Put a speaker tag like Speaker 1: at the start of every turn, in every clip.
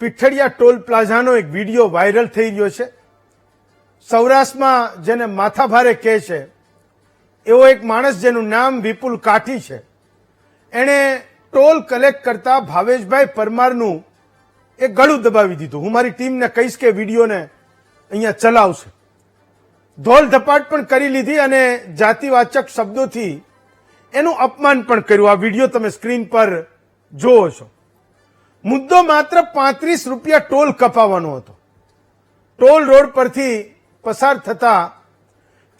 Speaker 1: Pithadiya toll પ્લાઝાનો એક video viral થઈ રહ્યો છે. સૌરાષ્ટ્રમાં જેને માથાભારે કહે છે એવો એક માણસ જેનું નામ વિપુલ કાઠી છે, એણે ટોલ કલેક્ટ કરતા ભાવેશભાઈ પરમારનું એક ગળું દબાવી દીધું. હું મારી ટીમને કહીશ કે વિડીયોને અહીંયા ચલાવશે. ધોલ ધપાટ પણ કરી લીધી અને જાતિવાચક શબ્દોથી એનું અપમાન પણ કર્યું. આ વિડીયો તમે સ્ક્રીન પર જોવો છો. મુદ્દો માત્ર 35 રૂપિયા ટોલ કપાવવાનો હતો. ટોલ રોડ પરથી પસાર થતા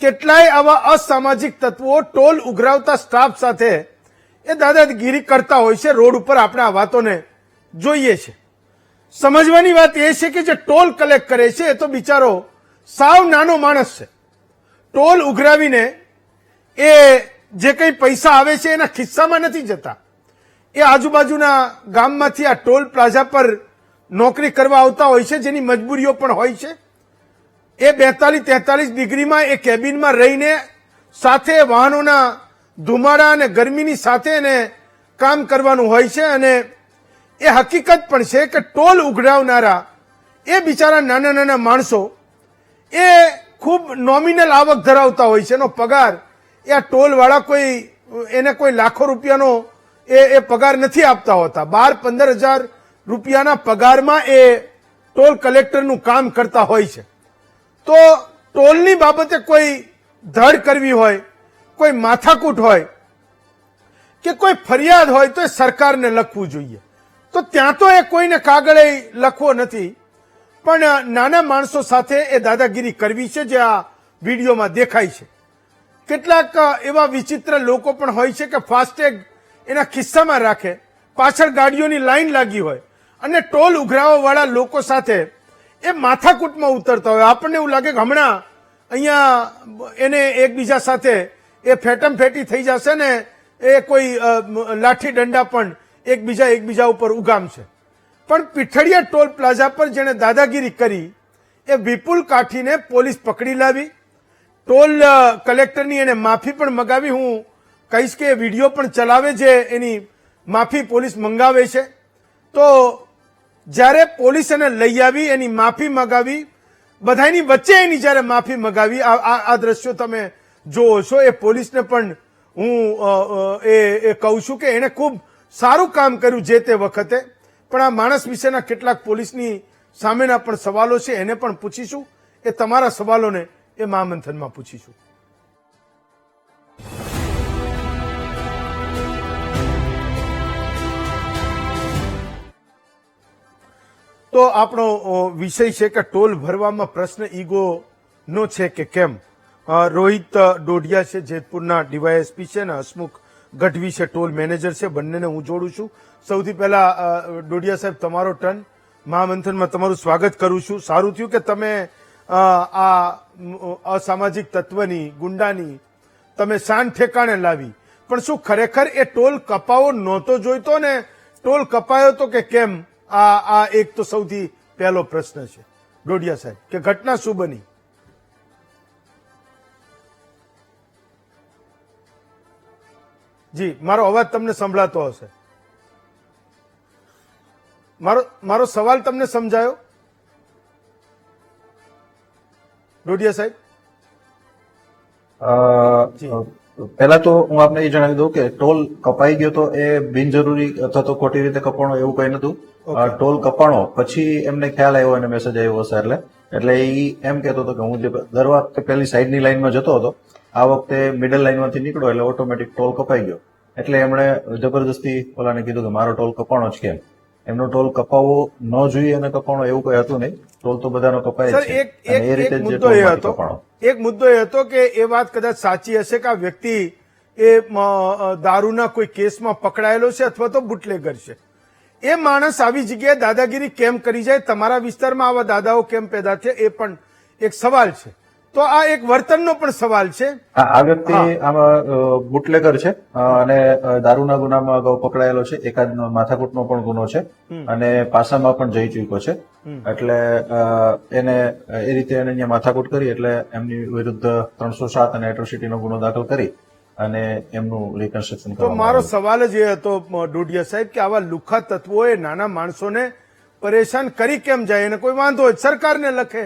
Speaker 1: કેટલાય આવા અસામાજિક તત્વો ટોલ ઉઘરાવતા સ્ટાફ સાથે એ દાદાગીરી કરતા હોય છે. રોડ ઉપર આપણે આ વાતોને જોઈએ છે. સમજવાની વાત એ છે કે જે ટોલ કલેક્ટ કરે છે એ તો બિચારો સાવ નાનો માણસ છે. ટોલ ઉઘરાવીને એ જે કંઈ પૈસા આવે છે એના ખિસ્સામાં નથી જતા. એ આજુબાજુના ગામમાંથી આ ટોલ પ્લાઝા પર નોકરી કરવા આવતા હોય છે, જેની મજબૂરીઓ પણ હોય છે. એ 42-43 ડિગ્રીમાં એ કેબિનમાં રહીને સાથે વાહનોના ધુમાડા અને ગરમીની સાથે એને કામ કરવાનું હોય છે. અને એ હકીકત પણ છે કે ટોલ ઉઘરાવનારા એ બિચારા નાના નાના માણસો એ ખૂબ નોમિનલ આવક ધરાવતા હોય છે. એનો પગાર એ આ ટોલવાળા એને કોઈ લાખો રૂપિયાનો એ પગાર નથી આપતા હોતા. 12-15 હજાર રૂપિયાના પગારમાં એ ટોલ કલેક્ટરનું કામ કરતા હોય છે. તો ટોલની બાબતે કોઈ ધડ કરવી હોય, કોઈ માથાકૂટ હોય કે કોઈ ફરિયાદ હોય તો એ સરકારને લખવું જોઈએ. તો ત્યાં તો એ કોઈને કાગળે લખવો નથી, પણ નાના માણસો સાથે એ દાદાગીરી કરવી છે જે આ વિડીયોમાં દેખાય છે. કેટલાક એવા વિચિત્ર લોકો પણ હોય છે કે ફાસ્ટેગ એના ખિસ્સામાં રાખે, પાછળ ગાડીઓની લાઈન લાગી હોય અને ટોલ ઉઘરાવવાવાળા લોકો સાથે એ માથાકૂટમાં ઉતરતા હોય. આપણને એવું લાગે કે હમણાં અહીંયા એને એકબીજા સાથે એ ફેટમફેટી થઈ જશે ને એ કોઈ લાઠી દંડા પણ એકબીજા ઉપર ઉગામશે. પણ પીઠડિયા ટોલ પ્લાઝા પર જેણે દાદાગીરી કરી એ વિપુલ કાઠીને પોલીસ પકડી લાવી. ટોલ કલેક્ટરની એને માફી પણ મગાવી. હું કહીશ કે એ વિડીયો પણ ચલાવે જે એની માફી પોલીસ મંગાવે છે. તો જ્યારે પોલીસ એને લઈ આવી, એની માફી મગાવી, બધાની વચ્ચે એની જ્યારે માફી મગાવી, આ દ્રશ્યો તમે જોવો છો. એ પોલીસને પણ હું એ કહું છું કે એને ખૂબ સારું કામ કર્યું જે તે વખતે. પણ આ માણસ વિશેના કેટલાક પોલીસની સામેના પણ સવાલો છે, એને પણ પૂછીશું. એ તમારા સવાલોને એ મહામંથનમાં પૂછીશું. તો આપણો વિષય છે કે ટોલ ભરવામાં પ્રશ્ન ઈગોનો છે કે કેમ. રોહિત ડોડિયા છે, જેતપુરના ડીવાયએસપી છે, ને હસમુખ ગઢવી છે, ટોલ મેનેજર છે. બંનેને હું જોડું છું. સૌથી પહેલા ડોડિયા સાહેબ, તમારો ટર્ન. મહામંથનમાં તમારું સ્વાગત કરું છું. સારું થયું કે તમે આ અસામાજિક તત્વની, ગુંડાની તમે શાન ઠેકાણે લાવી. પણ શું ખરેખર એ ટોલ કપાવો નહોતો જોઈતો ને ટોલ કપાયો તો કે કેમ? આ એક તો સૌથી પહેલો પ્રશ્ન છે ડોડિયા સાહેબ, કે ઘટના શું બની? જી, મારો અવાજ તમને સંભળાતો હશે? મારો સવાલ તમને સમજાયો ડોડિયા સાહેબ?
Speaker 2: પહેલા તો હું આપને એ જણાવી દઉં કે ટોલ કપાઈ ગયો તો એ બિનજરૂરી અથવા તો ખોટી રીતે કપાણો એવું કઈ નતું. ટોલ કપાણો પછી એમને ખ્યાલ આવ્યો અને મેસેજ આવ્યો હશે એટલે એ એમ કહેતો હતો કે હું જે દર વખતે પેલી સાઈડની લાઈનમાં જતો હતો, આ વખતે મિડલ લાઈનમાંથી નીકળ્યો એટલે ઓટોમેટિક ટોલ કપાઈ ગયો. એટલે એમણે જબરદસ્તી ઓલાને કીધું કે મારો ટોલ કપાણો જ કેમ? એમનો ટોલ કપાવવો ન જોઈએ અને કપાણો એવું કઈ હતું નહીં. ટોલ તો બધાનો કપાય છે. એ રીતે
Speaker 1: એક મુદ્દો એ હતો કે એ વાત કદાચ સાચી હશે કે આ વ્યક્તિ એ દારૂના કોઈ કેસમાં પકડાયેલો છે અથવા તો બુટલેગર છે. એ માણસ આવી જગ્યાએ દાદાગીરી કેમ કરી જાય? તમારા વિસ્તારમાં આવા દાદાઓ કેમ પેદા છે? એ પણ એક સવાલ છે. તો આ એક વર્તનનો પણ સવાલ છે.
Speaker 2: આ વ્યક્તિ આમાં બુટલેગર છે અને દારૂના ગુનામાં અગાઉ પકડાયેલો છે. એકાદ માથાકૂટનો પણ ગુનો છે અને પાસામાં પણ જઈ ચૂક્યો છે. એટલે એને એ રીતે એને અહીંયા માથાકૂટ કરી એટલે એમની વિરુદ્ધ 307 અને એટ્રોસિટીનો ગુનો દાખલ કરી અને એમનું રિકન્સ્ટ્રક્શન
Speaker 1: તો મારો સવાલ જ એ હતો ડોડિયા સાહેબ કે આવા લુખ્ખા તત્વોએ નાના માણસોને પરેશાન કરી કેમ જાય એને કોઈ વાંધો હોય સરકારને લખે.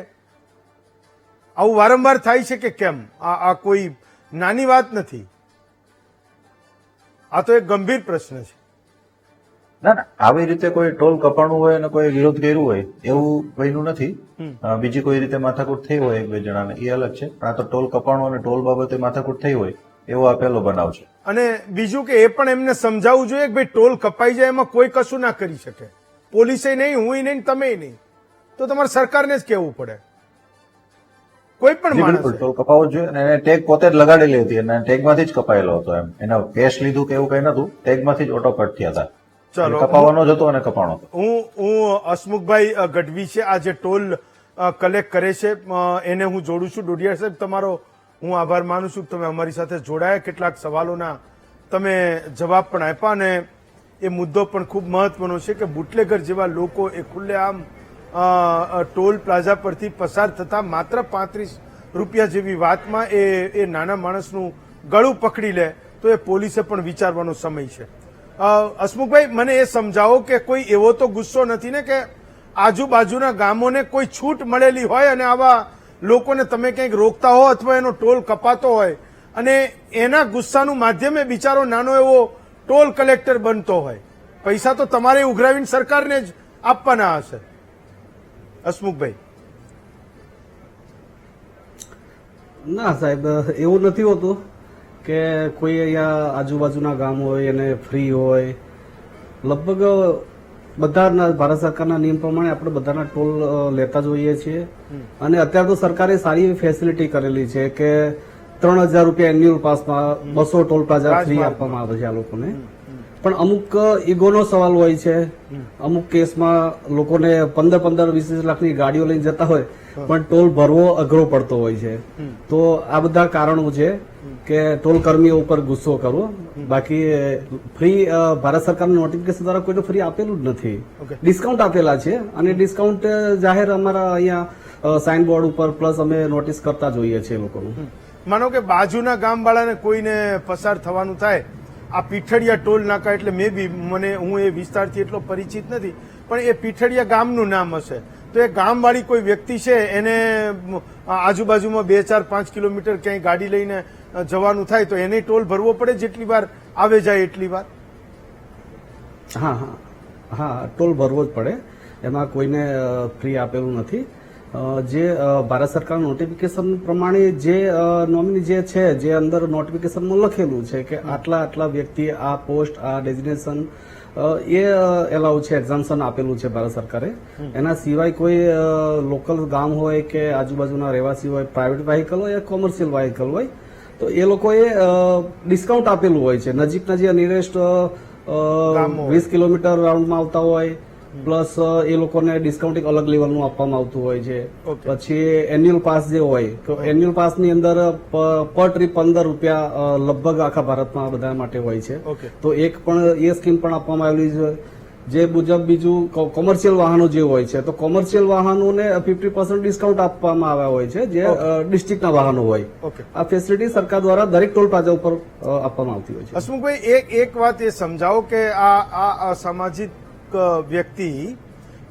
Speaker 1: આવું વારંવાર થાય છે કે કેમ? આ કોઈ નાની વાત નથી, આ તો એક ગંભીર પ્રશ્ન છે.
Speaker 2: ના ના, આવી રીતે કોઈ ટોલ કપાણું હોય અને કોઈ વિરોધ કર્યું હોય એવું બન્યું નથી. બીજી કોઈ રીતે માથાકૂટ થઈ હોય એક બે જણાને એ અલગ છે, પણ આ તો ટોલ કપાણું અને ટોલ બાબતે માથાકૂટ થઈ હોય એવો આ પહેલો બનાવ છે.
Speaker 1: અને બીજું કે એ પણ એમને સમજાવવું જોઈએ કે ભાઈ ટોલ કપાઈ જાય એમાં કોઈ કશું ના કરી શકે. પોલીસે નહીં, હું નહીં, તમે નહીં, તો તમારે સરકારને જ કહેવું પડે. કોઈ પણ
Speaker 2: જી,
Speaker 1: માણસ
Speaker 2: બિલકુલ ટોલ કપાવવો જ જોઈએ અને એને ટેગ પોતે જ લગાડેલી હતી અને ટેગમાંથી જ કપાયેલો હતો. એમ એના કેશ લીધું કે એવું કઈ નતું, ટેગમાંથી જ ઓટો કટ થયા હતા.
Speaker 1: ચલો,
Speaker 2: કપાવવાનો જ હતો અને કપાણો હતો.
Speaker 1: હું હસમુખભાઈ ગઢવી છે આ જે ટોલ કલેક્ટ કરે છે એને હું જોડું છું. ડોડિયા સાહેબ, તમારો હું આભાર માનું છું કે તમે અમારી સાથે જોડાયા, કેટલાક સવાલોના તમે જવાબ પણ આપ્યા અને એ મુદ્દો પણ ખૂબ મહત્વનો છે કે બુટલેગર જેવા લોકો એ ખુલ્લેઆમ ટોલ પ્લાઝા પરથી પસાર થતા માત્ર 35 રૂપિયા જેવી વાતમાં એ નાના માણસનું ગળું પકડી લે તો એ પોલીસે પણ વિચારવાનો સમય છે. હસમુખભાઈ, મને એ સમજાવો કે કોઈ એવો તો ગુસ્સો નથી ને કે આજુબાજુના ગામોને કોઈ છૂટ મળેલી હોય અને આવા લોકોને તમે કંઈક રોકતા હો અથવા એનો ટોલ કપાતો હોય અને એના ગુસ્સાનું માધ્યમે બિચારો નાનો એવો ટોલ કલેક્ટર બનતો હોય? પૈસા તો તમારે ઉઘરાવીને સરકારને જ આપવાના હશે. હસમુખભાઈ.
Speaker 3: ના સાહેબ, એવું નથી હોતું કે કોઈ અહીંયા આજુબાજુના ગામ હોય એને ફ્રી હોય. લગભગ બધાના ભારત સરકારના નિયમ પ્રમાણે આપણે બધાના ટોલ લેતા જોઈએ છીએ અને અત્યારે તો સરકારે સારી એવી ફેસિલિટી કરેલી છે કે 3,000 રૂપિયા એન્યુઅલ પાસમાં 200 ટોલ પ્લાઝા ફ્રી આપવામાં આવે છે આ લોકોને. પણ અમુક ઈગોનો સવાલ હોય છે. અમુક કેસમાં લોકોને 15-20 લાખની ગાડીઓ લઈને જતા હોય પણ ટોલ ભરવો અઘરો પડતો હોય છે. તો આ બધા કારણો છે કે ટોલ કર્મીઓ ઉપર ગુસ્સો કરવો. બાકી ફ્રી ભારત સરકારના નોટિફિકેશન દ્વારા કોઈને ફ્રી આપેલું જ નથી. ડિસ્કાઉન્ટ આપેલા છે અને ડિસ્કાઉન્ટ જાહેર અમારા અહીંયા સાઇન બોર્ડ ઉપર પ્લસ અમે નોટિસ કરતા જોઈએ છીએ લોકોનું.
Speaker 1: માનો કે બાજુના ગામવાળાને કોઈને પસાર થવાનું થાય, આ પીઠડિયા ટોલ નાકા એટલે મે બી હું એ વિસ્તારથી એટલો પરિચિત નથી, પણ એ પીઠડિયા ગામનું નામ હશે તો એ ગામવાળી કોઈ વ્યક્તિ છે એને આજુબાજુમાં 2, 4, 5 કિલોમીટર ક્યાંય ગાડી લઈને જવાનું થાય તો એને ટોલ ભરવો પડે જેટલી વાર આવે જાય એટલી વાર?
Speaker 3: હા હા હા, ટોલ ભરવો જ પડે. એમાં કોઈને ફ્રી આપેલું નથી. જે ભારત સરકારના નોટિફિકેશન પ્રમાણે જે નોમિની જે છે જે અંદર નોટિફિકેશનમાં લખેલું છે કે આટલા વ્યક્તિ આ પોસ્ટ આ ડેઝિગ્નેશન એ એલાઉ છે, એક્ઝામ્પશન આપેલું છે ભારત સરકારે. એના સિવાય કોઈ લોકલ ગામ હોય કે આજુબાજુના રહેવાસી હોય, પ્રાઇવેટ વ્હીકલ હોય યા કોમર્શિયલ વ્હીકલ હોય તો એ લોકોએ ડિસ્કાઉન્ટ આપેલું હોય છે. નજીકના જે નિયરેસ્ટ 20 કિલોમીટર રાઉન્ડમાં આવતા હોય પ્લસ એ લોકોને ડિસ્કાઉન્ટ અલગ લેવલનું આપવામાં આવતું હોય છે. પછી એન્યુઅલ પાસ જે હોય તો એન્યુઅલ પાસની અંદર પર ટ્રીપ 15 રૂપિયા લગભગ આખા ભારતમાં બધા માટે હોય છે. તો એક પણ એ સ્કીમ પણ આપવામાં આવેલી છે. જે મુજબ બીજું કોમર્શિયલ વાહનો જે હોય છે તો કોમર્શિયલ વાહનોને 50% ડિસ્કાઉન્ટ આપવામાં આવ્યા હોય છે જે ડિસ્ટ્રિક્ટના વાહનો હોય. આ ફેસિલિટી સરકાર દ્વારા દરેક ટોલ પ્લાઝા ઉપર આપવામાં આવતી હોય છે.
Speaker 1: હસમુખભાઈ, એક વાત એ સમજાવો કે આ અસામાજિક વ્યક્તિ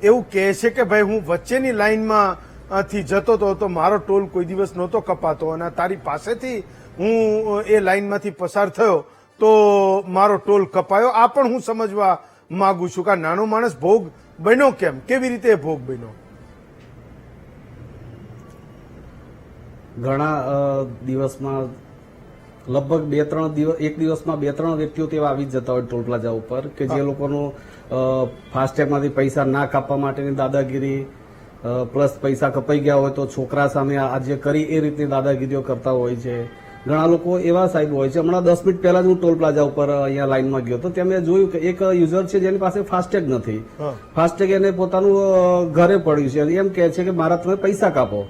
Speaker 1: એવું કહે છે કે ભાઈ હું વચ્ચેની લાઈનમાં થી જતો હતો તો મારો ટોલ કોઈ દિવસ નહોતો કપાતો અને તારી પાસેથી હું એ લાઈનમાંથી પસાર થયો તો મારો ટોલ કપાયો. આ પણ હું સમજવા માંગુ છું કે નાનો માણસ ભોગ બન્યો કેમ, કેવી રીતે ભોગ બન્યો?
Speaker 3: ઘણા દિવસમાં લગભગ 2-3 દિવસ, એક દિવસમાં 2-3 વ્યક્તિઓ તેવા આવી જ જતા હોય ટોલ પ્લાઝા ઉપર કે જે લોકોનું ફાસ્ટેગમાંથી પૈસા ના કાપવા માટેની દાદાગીરી પ્લસ પૈસા કપાઈ ગયા હોય તો છોકરા સામે આજે કરી એ રીતની દાદાગીરીઓ કરતા હોય છે. ઘણા લોકો એવા સાહેબ હોય છે. હમણાં 10 મિનિટ પહેલા જ હું ટોલ પ્લાઝા ઉપર અહીંયા લાઈનમાં ગયો તો ત્યાં મેં જોયું કે એક યુઝર છે જેની પાસે ફાસ્ટેગ નથી. ફાસ્ટેગ એને પોતાનું ઘરે પડ્યું છે એમ કહે છે કે મારા તમે પૈસા કાપો.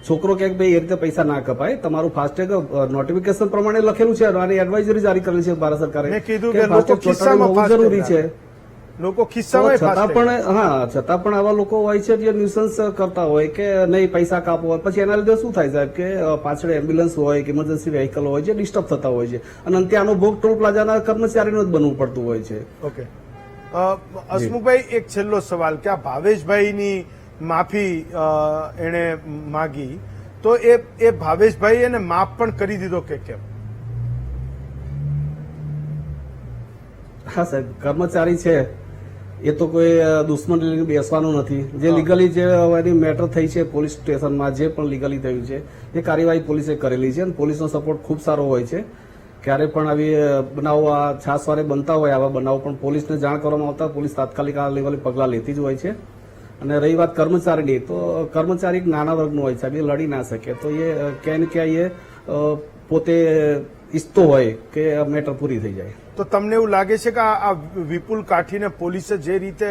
Speaker 3: છોકરો કે ભાઈ એ રીતે પૈસા ના કપાય, તમારું ફાસ્ટેગ નોટિફિકેશન પ્રમાણે લખેલું છે અને એડવાઇઝરી જારી કરેલી છે ભારત સરકારે.
Speaker 1: મેં કીધું કે ફાસ્ટેગ ચોટાડવું બહુ જરૂરી છે. લોકો ખિસ્સામાં
Speaker 3: છતાં પણ આવા લોકો હોય છે જે ન્યુસન્સ કરતા હોય કે નહીં પૈસા કાપો. પછી એના લીધે શું થાય સાહેબ કે પાછળ એમ્બ્યુલન્સ હોય કે ઇમરજન્સી વ્હીકલ હોય જે ડિસ્ટર્બ થતા હોય છે અને અંતે આનો ભોગ ટોલ પ્લાઝાના કર્મચારીનો જ બનવું પડતું હોય છે.
Speaker 1: હસમુખભાઈ, એક છેલ્લો સવાલ કે આ ભાવેશભાઈની માફી એણે માગી, તો એ ભાવેશભાઈ એને માફ પણ કરી દીધો કે કેમ?
Speaker 3: હા સાહેબ, કર્મચારી છે એ તો કોઈ દુશ્મન લઈને બેસવાનું નથી. જે લીગલી જે એની મેટર થઈ છે પોલીસ સ્ટેશનમાં, જે પણ લીગલી થયું છે એ કાર્યવાહી પોલીસે કરેલી છે અને પોલીસનો સપોર્ટ ખૂબ સારો હોય છે. ક્યારે પણ આવી બનાવો છાસવારે બનતા હોય આવા બનાવો પણ પોલીસને જાણ કરવામાં આવતા પોલીસ તાત્કાલિક આ લેવલે પગલાં લેતી જ હોય છે. અને રહી વાત કર્મચારીની, તો કર્મચારી એક નાના વર્ગનો હોય છે, એ લડી ના શકે, તો એ ક્યાંય ને ક્યાંય એ પોતે ઈચ્છતો હોય કે મેટર પૂરી થઈ જાય.
Speaker 1: તો તમને એવું લાગે છે કે આ વિપુલ કાઠીને પોલીસે જે રીતે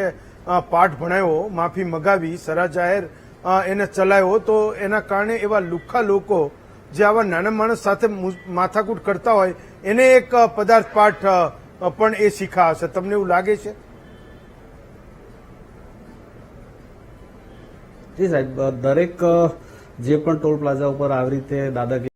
Speaker 1: પાઠ ભણાવ્યો, માફી મગાવી, સરા જાહેર એને ચલાવ્યો, તો એના કારણે એવા લુખ્ખા લોકો જે આવા નાના માણસ સાથે માથાકૂટ કરતા હોય એને એક પદાર્થ પાઠ પણ એ શીખાશે? તમને એવું લાગે છે?
Speaker 3: જી સાહેબ, દરેક જે પણ ટોલ પ્લાઝા ઉપર આવી રીતે દાદાગીરી